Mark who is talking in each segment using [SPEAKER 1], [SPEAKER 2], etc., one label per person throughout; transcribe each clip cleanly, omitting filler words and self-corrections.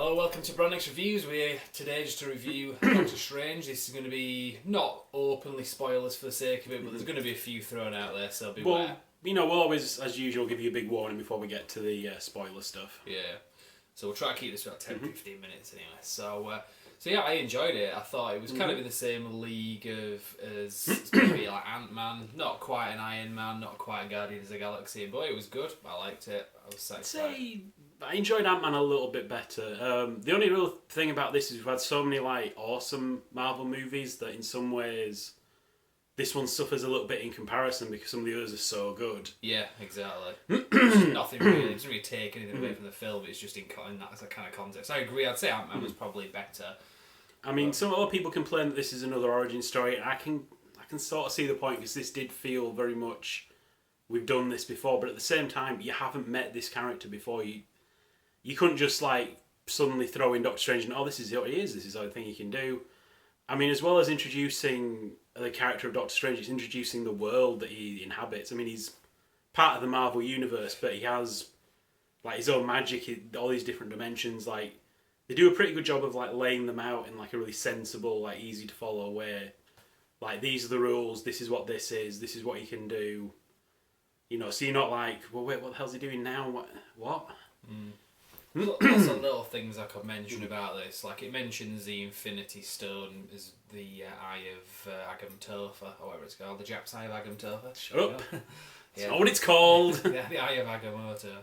[SPEAKER 1] Hello, welcome to Brand X Reviews. We're here today just to review Doctor Strange. This is going to be not openly spoilers for the sake of it, but there's going to be a few thrown out there, so beware.
[SPEAKER 2] Well, we'll always, as usual, give you a big warning before we get to the spoiler stuff.
[SPEAKER 1] Yeah. So we'll try to keep this about 10-15 minutes anyway. So yeah, I enjoyed it. I thought it was kind of in the same league as maybe like Ant-Man. Not quite an Iron Man, not quite a Guardians of the Galaxy, but it was good. I liked it. I was satisfied.
[SPEAKER 2] I enjoyed Ant-Man a little bit better. The only real thing about this is we've had so many awesome Marvel movies that in some ways this one suffers a little bit in comparison because some of the others are so good.
[SPEAKER 1] Yeah, exactly. Just nothing really. It doesn't really take anything away from the film. It's just in that kind of context. I agree. I'd say Ant-Man was probably better.
[SPEAKER 2] I mean, some other people complain that this is another origin story. I can sort of see the point because this did feel very much we've done this before, but at the same time, you haven't met this character before. You couldn't just suddenly throw in Doctor Strange and this is what he is. This is the thing he can do. I mean, as well as introducing the character of Doctor Strange, it's introducing the world that he inhabits. I mean, he's part of the Marvel universe, but he has his own magic, all these different dimensions. They do a pretty good job of laying them out in a really sensible, easy to follow way. These are the rules. This is what this is. This is what he can do. So you're not well, wait, what the hell's he doing now? What?
[SPEAKER 1] Lots of little things I could mention about this. It mentions the Infinity Stone as the Eye of Agamotto, or whatever it's called, the Jap's Eye of Agamotto.
[SPEAKER 2] Shut up. That's not what it's called.
[SPEAKER 1] Yeah, the Eye of Agamotto.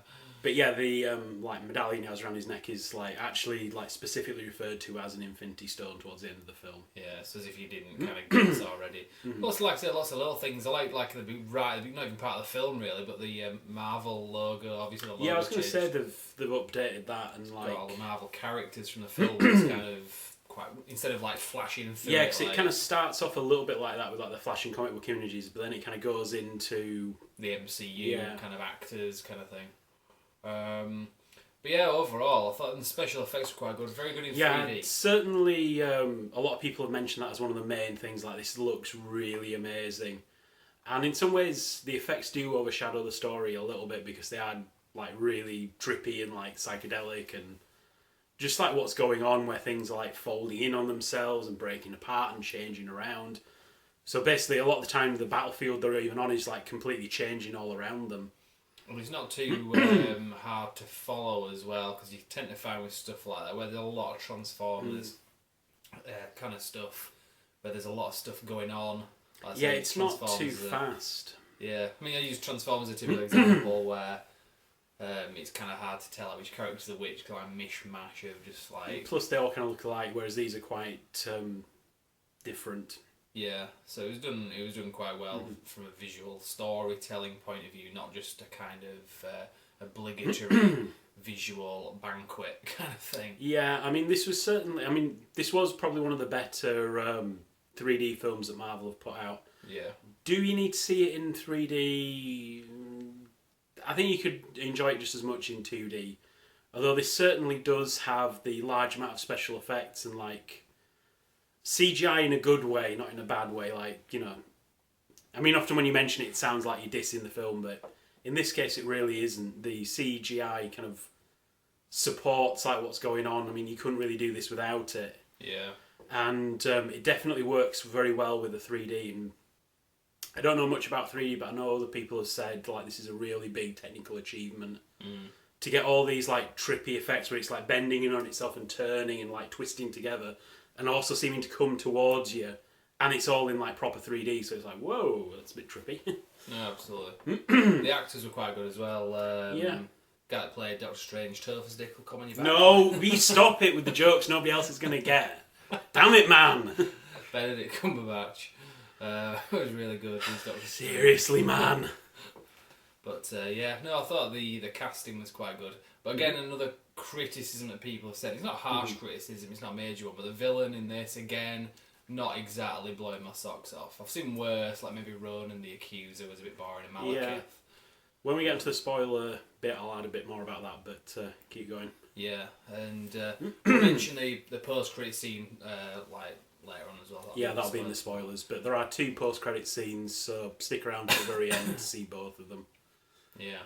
[SPEAKER 2] But yeah, the medallion he has around his neck is actually specifically referred to as an Infinity Stone towards the end of the film.
[SPEAKER 1] Yeah, it's as if you didn't kind of get this already. Plus, like I said, lots of little things. I like the not even part of the film really, but the Marvel logo, obviously the logo.
[SPEAKER 2] Yeah, I was going to say they've updated that and
[SPEAKER 1] got all the Marvel characters from the film. It's kind of quite instead of flashing through.
[SPEAKER 2] Yeah, because it kind of starts off a little bit like that with the flashing comic book images, but then it kind of goes into
[SPEAKER 1] the MCU kind of actors kind of thing. But yeah, overall, I thought the special effects were quite good. Very good in 3D.
[SPEAKER 2] Yeah, certainly a lot of people have mentioned that as one of the main things. This looks really amazing. And in some ways, the effects do overshadow the story a little bit because they are really trippy and psychedelic and just what's going on where things are folding in on themselves and breaking apart and changing around. So basically, a lot of the time, the battlefield they're even on is completely changing all around them.
[SPEAKER 1] Well, it's not too hard to follow as well because you tend to find with stuff like that where there's a lot of Transformers kind of stuff, where there's a lot of stuff going on.
[SPEAKER 2] Yeah, it's not too fast.
[SPEAKER 1] Yeah, I mean, I use Transformers as a typical example where it's kind of hard to tell which characters are which, because mishmash of just
[SPEAKER 2] Plus, they all kind of look alike, whereas these are quite different.
[SPEAKER 1] Yeah, so it was done quite well from a visual storytelling point of view, not just a kind of obligatory visual banquet kind of thing.
[SPEAKER 2] Yeah, I mean, this was probably one of the better 3D films that Marvel have put out.
[SPEAKER 1] Yeah.
[SPEAKER 2] Do you need to see it in 3D? I think you could enjoy it just as much in 2D. Although this certainly does have the large amount of special effects and CGI in a good way, not in a bad way. I mean, often when you mention it, it sounds like you're dissing the film, but in this case, it really isn't. The CGI kind of supports what's going on. I mean, you couldn't really do this without it.
[SPEAKER 1] Yeah.
[SPEAKER 2] And it definitely works very well with the 3D. And I don't know much about 3D, but I know other people have said this is a really big technical achievement. To get all these trippy effects where it's bending in on itself and turning and twisting together. And also seeming to come towards you, and it's all in proper 3D, so it's whoa, that's a bit trippy.
[SPEAKER 1] No, absolutely. The actors were quite good as well.
[SPEAKER 2] Yeah.
[SPEAKER 1] Guy that played Doctor Strange, Topher Dick, will come on your back.
[SPEAKER 2] No, we stop it with the jokes nobody else is going to get. Damn it, man.
[SPEAKER 1] Benedict Cumberbatch. It was really good.
[SPEAKER 2] Seriously, man.
[SPEAKER 1] But I thought the casting was quite good. But again, another criticism that people have said, it's not harsh criticism, it's not a major one, but the villain in this, again, not exactly blowing my socks off. I've seen worse, maybe Ronan the Accuser was a bit boring in Malekith.
[SPEAKER 2] Yeah. When we get into the spoiler bit, I'll add a bit more about that, but keep going.
[SPEAKER 1] Yeah, and we'll mention the post-credit scene later on as well.
[SPEAKER 2] That'll be in the spoilers, but there are 2 post-credit scenes, so stick around to the very end to see both of them.
[SPEAKER 1] Yeah.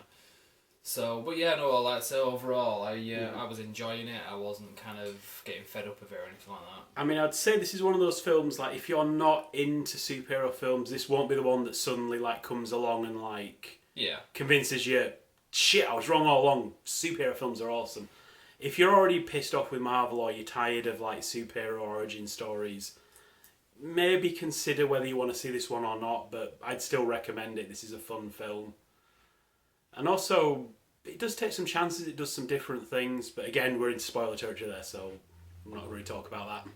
[SPEAKER 1] So, but yeah, no, like so overall, I was enjoying it. I wasn't kind of getting fed up of it or anything like that.
[SPEAKER 2] I mean, I'd say this is one of those films, like, if you're not into superhero films, this won't be the one that suddenly, like, comes along and, like,
[SPEAKER 1] Yeah.
[SPEAKER 2] convinces you, shit, I was wrong all along, superhero films are awesome. If you're already pissed off with Marvel or you're tired of, like, superhero origin stories, maybe consider whether you want to see this one or not, but I'd still recommend it. This is a fun film. And also, it does take some chances, it does some different things, but again, we're in spoiler territory there, so I'm not going to really talk about that.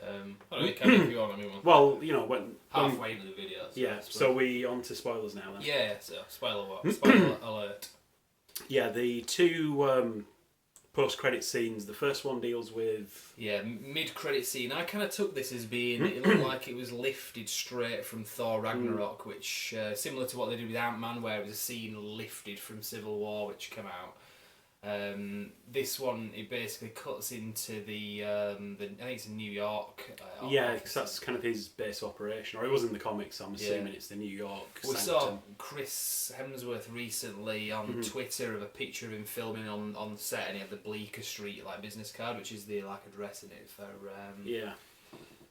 [SPEAKER 1] I don't know, kind of, if you want, I mean,
[SPEAKER 2] Well, you know, when
[SPEAKER 1] halfway into the video.
[SPEAKER 2] yeah, so we on to spoilers now then.
[SPEAKER 1] Yeah, so spoiler what? Spoiler alert.
[SPEAKER 2] Yeah, the two post-credit scenes. The first one deals with
[SPEAKER 1] Mid-credit scene. I kind of took this as being, it looked like it was lifted straight from Thor Ragnarok, which similar to what they did with Ant-Man, where it was a scene lifted from Civil War, which came out. This one, it basically cuts into the I think it's in New York.
[SPEAKER 2] yeah, because that's kind of his base operation, or it was in the comics. So I'm assuming it's the New York.
[SPEAKER 1] We
[SPEAKER 2] Sanctum.
[SPEAKER 1] saw Chris Hemsworth recently on Twitter of a picture of him filming on set, and he had the Bleecker Street like business card, which is the like address in it for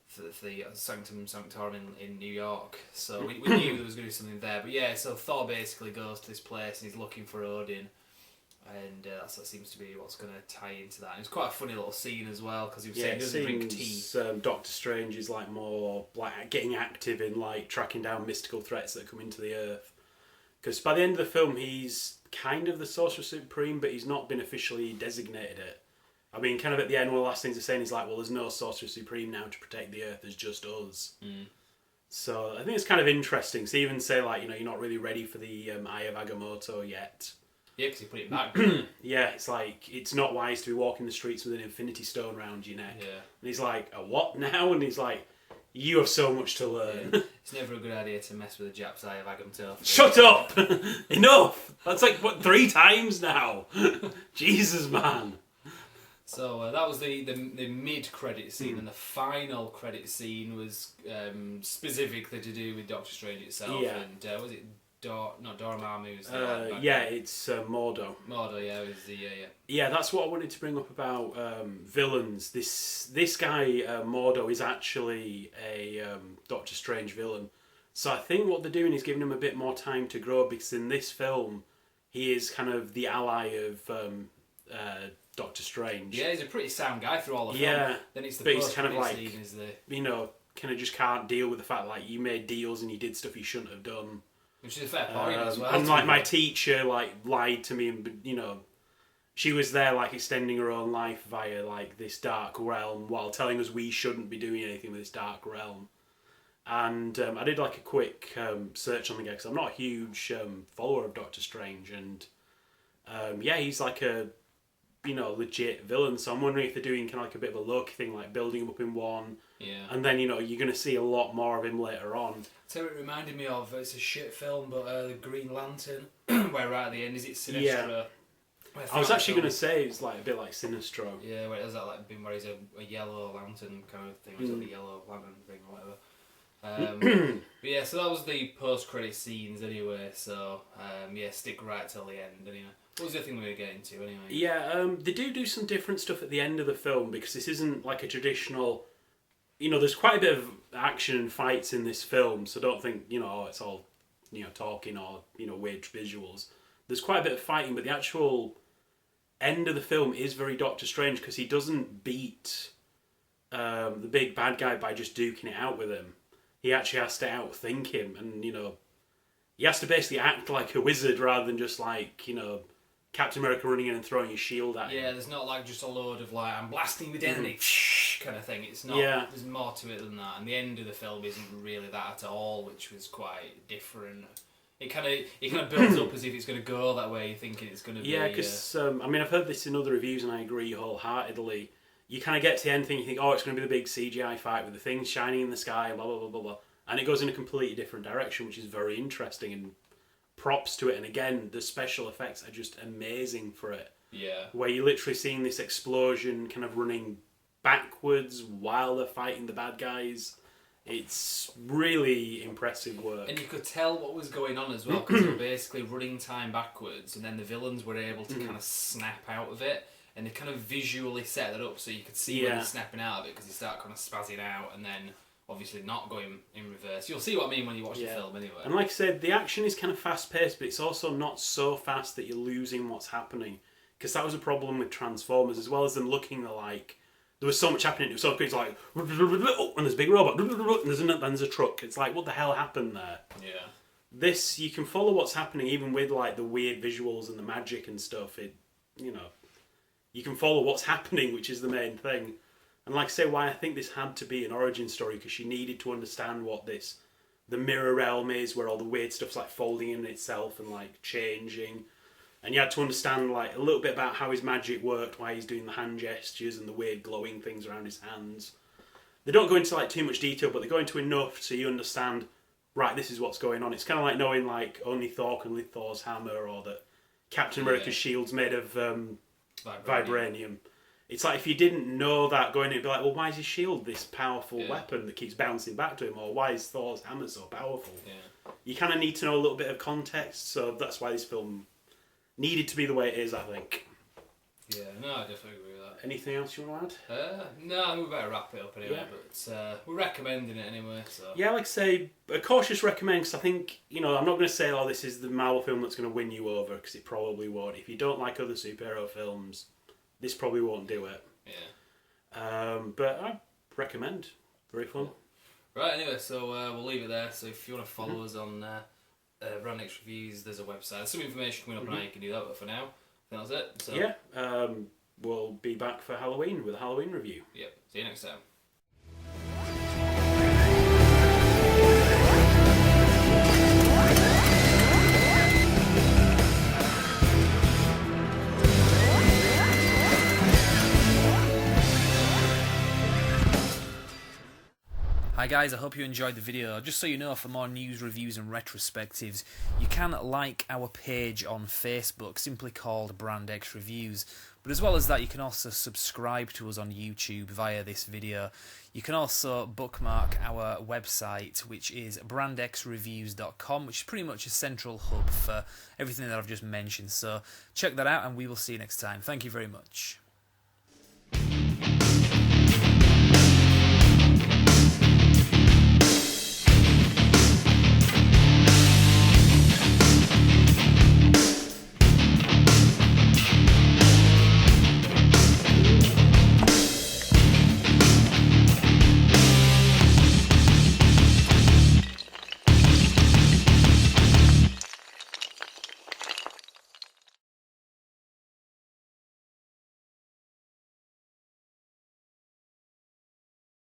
[SPEAKER 1] for the Sanctum Sanctorum in New York. So we knew there was going to be something there. But yeah, so Thor basically goes to this place and he's looking for Odin. And that seems to be what's going to tie into that. And it's quite a funny little scene as well, because he was saying he doesn't drink tea.
[SPEAKER 2] Doctor Strange is like more like getting active in like tracking down mystical threats that come into the Earth. Because by the end of the film, he's kind of the Sorcerer Supreme, but he's not been officially designated it. I mean, kind of at the end, one of the last things he's saying is like, well, there's no Sorcerer Supreme now to protect the Earth, there's just us. So I think it's kind of interesting. So even say like, you know, you're not really ready for the Eye of Agamotto yet.
[SPEAKER 1] Yeah, because he put it back.
[SPEAKER 2] Yeah, it's like, it's not wise to be walking the streets with an Infinity Stone around your neck.
[SPEAKER 1] Yeah.
[SPEAKER 2] And he's like, a what now? And he's like, you have so much to learn.
[SPEAKER 1] Yeah. It's never a good idea to mess with the Japs' Eye of Agamotto.
[SPEAKER 2] Shut up! Enough! That's like, what, 3 times now? Jesus, man.
[SPEAKER 1] So that was the mid-credit scene, and the final credit scene was specifically to do with Doctor Strange itself.
[SPEAKER 2] Yeah.
[SPEAKER 1] And was it not Dormammu?
[SPEAKER 2] It's Mordo.
[SPEAKER 1] Mordo, yeah, was the
[SPEAKER 2] Yeah, that's what I wanted to bring up about villains. This guy Mordo is actually a Doctor Strange villain. So I think what they're doing is giving him a bit more time to grow, because in this film he is kind of the ally of Doctor Strange.
[SPEAKER 1] Yeah, he's a pretty sound guy through all the film.
[SPEAKER 2] Yeah,
[SPEAKER 1] Then it's the
[SPEAKER 2] but he's kind of like,
[SPEAKER 1] scene is the
[SPEAKER 2] you know, kind of just can't deal with the fact like you made deals and you did stuff you shouldn't have done.
[SPEAKER 1] which is a fair point as well.
[SPEAKER 2] And like my teacher like lied to me, and you know, she was there like extending her own life via like this dark realm while telling us we shouldn't be doing anything with this dark realm. And I did like a quick search on the guy because I'm not a huge follower of Doctor Strange, and yeah, he's like a, you know, legit villain. So I'm wondering if they're doing kind of like a bit of a Loki thing, like building him up in one.
[SPEAKER 1] Yeah.
[SPEAKER 2] And then, you know, you're going to see a lot more of him later on.
[SPEAKER 1] So it reminded me of, it's a shit film, but the Green Lantern, where right at the end, is it Sinestro?
[SPEAKER 2] Yeah. I was actually going to say it's like a bit like Sinestro.
[SPEAKER 1] Yeah, where it has that like bit where he's a yellow lantern kind of thing, he's got the yellow lantern thing or whatever. But yeah, so that was the post-credit scenes anyway, so yeah, stick right till the end anyway. What was the other thing we were getting to anyway?
[SPEAKER 2] Yeah, they do some different stuff at the end of the film, because this isn't like a traditional, you know, there's quite a bit of action and fights in this film, so don't think, you know, it's all, you know, talking or, you know, weird visuals. There's quite a bit of fighting, but the actual end of the film is very Doctor Strange, because he doesn't beat the big bad guy by just duking it out with him. He actually has to outthink him, and, you know, he has to basically act like a wizard rather than just like, you know, Captain America running in and throwing his shield at him.
[SPEAKER 1] Yeah, there's not like just a load of like, I'm blasting with enemy kind of thing. It's not, there's more to it than that. And the end of the film isn't really that at all, which was quite different. It kind of builds up as if it's going to go that way, thinking it's going to be...
[SPEAKER 2] Yeah, because, I mean, I've heard this in other reviews and I agree wholeheartedly. You kind of get to the end thinking, you think, oh, it's going to be the big CGI fight with the things shining in the sky, blah, blah, blah, blah, blah. And it goes in a completely different direction, which is very interesting, and props to it. And again, the special effects are just amazing for it.
[SPEAKER 1] Yeah.
[SPEAKER 2] Where you're literally seeing this explosion kind of running backwards while they're fighting the bad guys. It's really impressive work.
[SPEAKER 1] And you could tell what was going on as well, because they were basically running time backwards, and then the villains were able to kind of snap out of it, and they kind of visually set that up so you could see when they're snapping out of it, because they start kind of spazzing out, and then obviously not going in reverse. You'll see what I mean when you watch the film anyway.
[SPEAKER 2] And like I said, the action is kind of fast-paced, but it's also not so fast that you're losing what's happening. Because that was a problem with Transformers, as well as them looking like... There was so much happening, it was so quick, it's like... And there's a big robot, and there's a truck. It's like, what the hell happened there?
[SPEAKER 1] Yeah.
[SPEAKER 2] This, you can follow what's happening, even with like the weird visuals and the magic and stuff. It, you know... You can follow what's happening, which is the main thing. And like I say, why I think this had to be an origin story, because she needed to understand what the mirror realm is, where all the weird stuff's like folding in itself and like changing. And you had to understand like a little bit about how his magic worked, why he's doing the hand gestures and the weird glowing things around his hands. They don't go into like too much detail, but they go into enough so you understand, right, this is what's going on. It's kind of like knowing like only Thor can lift Thor's hammer, or that Captain America's shield's made of vibranium. It's like if you didn't know that going in, it'd be like, well, why is his shield this powerful weapon that keeps bouncing back to him? Or why is Thor's hammer so powerful?
[SPEAKER 1] Yeah.
[SPEAKER 2] You kind of need to know a little bit of context, so that's why this film needed to be the way it is, I think.
[SPEAKER 1] Yeah, no, I definitely agree with that.
[SPEAKER 2] Anything else you want to add?
[SPEAKER 1] No, we better wrap it up anyway, but we're recommending it anyway, so...
[SPEAKER 2] Yeah, like I say, a cautious recommend, because I think, you know, I'm not going to say, oh, this is the Marvel film that's going to win you over, because it probably won't. If you don't like other superhero films, this probably won't do it.
[SPEAKER 1] Yeah.
[SPEAKER 2] But I recommend. Very fun.
[SPEAKER 1] Cool. Right, anyway, so we'll leave it there. So if you want to follow us on Brand X Reviews, there's a website. There's some information coming up on how you can do that, but for now, I think that's it. So,
[SPEAKER 2] yeah, we'll be back for Halloween with a Halloween review.
[SPEAKER 1] Yep, see you next time. Hi guys, I hope you enjoyed the video. Just so you know, for more news, reviews and retrospectives, you can like our page on Facebook, simply called Brand X Reviews. But as well as that, you can also subscribe to us on YouTube via this video. You can also bookmark our website, which is brandxreviews.com, which is pretty much a central hub for everything that I've just mentioned. So check that out, and we will see you next time. Thank you very much.